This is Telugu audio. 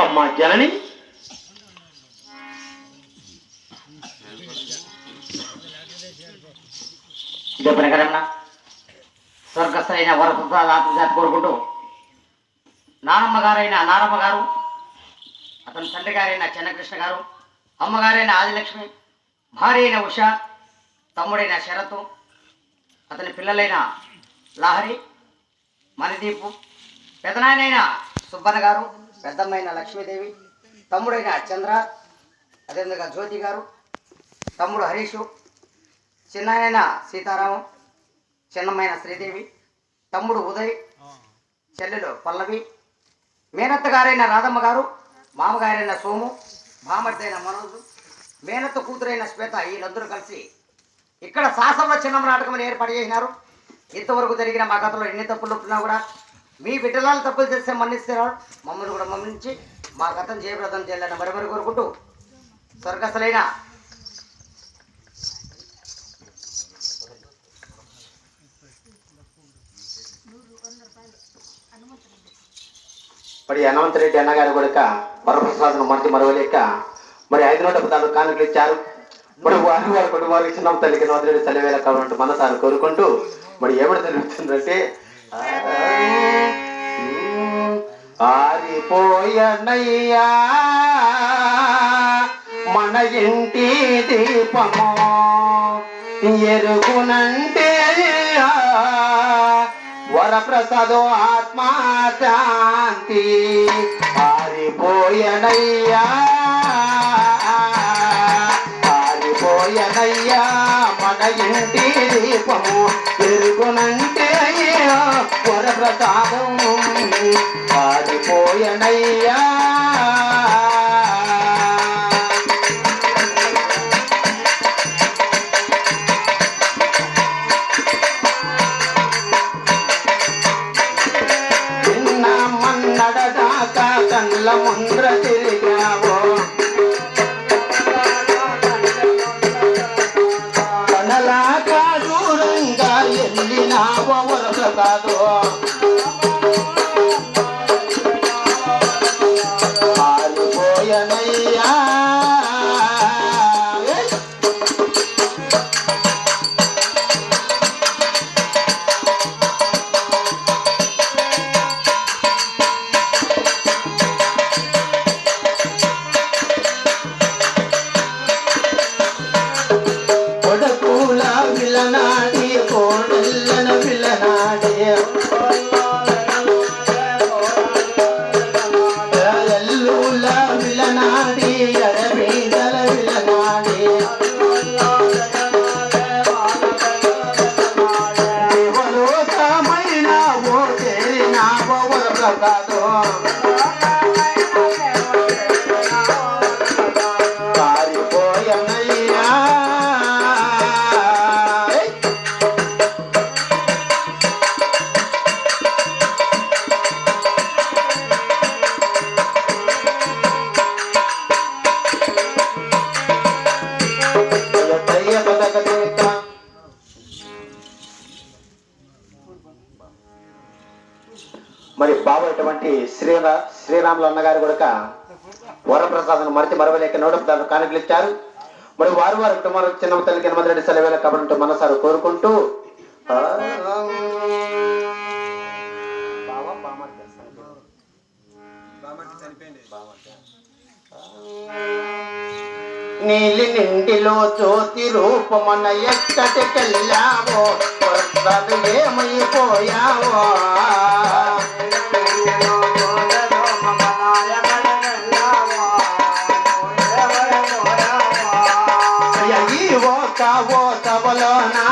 అమ్మా జనని ప్రకారం స్వర్గస్థైన వరప్రసాద్ ఆత్మజాతి కోరుకుంటూ నానమ్మ గారు అతని తండ్రి గారైన చెన్నకృష్ణ గారు, అమ్మగారైన ఆదిలక్ష్మి, భార్య అయిన ఉష, తమ్ముడైన శరత్, అతని పిల్లలైన లహరి, మణిదీపు, పెదనాయనైన సుబ్బన్న గారు, పెద్దమ్మైన లక్ష్మీదేవి, తమ్ముడైన చంద్ర, అదేవిధంగా జ్యోతి గారు, తమ్ముడు హరీషు, చిన్నాయన సీతారామం, చిన్నమ్మైన శ్రీదేవి, తమ్ముడు ఉదయ్, చెల్లెలు పల్లవి, మేనత్త గారైన రాధమ్మ గారు, మామగారైన సోము, బామర్దైన మనోజు, మేనత్త కూతురైన శ్వేత, వీళ్ళందరూ కలిసి ఇక్కడ శాసన చిన్న నాటకం ఏర్పాటు చేసినారు. ఇంతవరకు జరిగిన మా కథలో ఎన్ని తప్పులు ఉంటున్నా కూడా మీ బిడ్డలాలు తప్పులు చేస్తే మన్నిస్తారు, మమ్మల్ని కూడా మన్నించి మా కథను జయప్రదం చేయాలని మరీ కోరుకుంటూ స్వర్గస్థులైన మరి హనుమంతరెడ్డి అన్నగారు కూడా వరప్రసాదను మనకి మరవలేక మరి 514 కానుకలు ఇచ్చారు. మరి వారి కుటుంబానికి చిన్న తల్లికి నోదరెడ్డి చలివేల కావాలంటే మనసారి కోరుకుంటూ మరి ఏమని జరుగుతుందంటే, ఆరిపోయనయ్యా మన ఇంటి దీపము ఎరుగునంటే వరప్రసాదో ఆత్మశాంతి. ఆరిపోయనయ్యా మన ఇంటి దీపము ఎరుగునంటే వరప్రసాదం. ఆరిపోయనయ్యా కళ్ళ ముంద్ర తిరిగావో కనలాగా దూరంగా వెళ్ళినావో వరప్రసాదో. ఆరిపోయనయ్యా విలనాడి కోడెల్లన విలనాడే ఎల్లుల విలనాడి ఎడబీడల విలనాడే దేవలోకమైన ఓ చేరినావో వరప్రసాదో. పారిపోయనయ్యా అయినటువంటి శ్రీరాములు అన్నగారు కూడా వరప్రసాదం మరిచి మరవలేక 114 కానుకలు ఇచ్చారు. మరి వారు వారి కుటుంబాలకు చిన్న తల్లికి హనుమంతరెడ్డి సెలవేల కాబట్టి మనసారు కోరుకుంటూ నీలి నిండిలో జ్యోతి రూపమన ఎక్కడికెళ్ళావో ఏమైపోయావో ఓ తవలోనా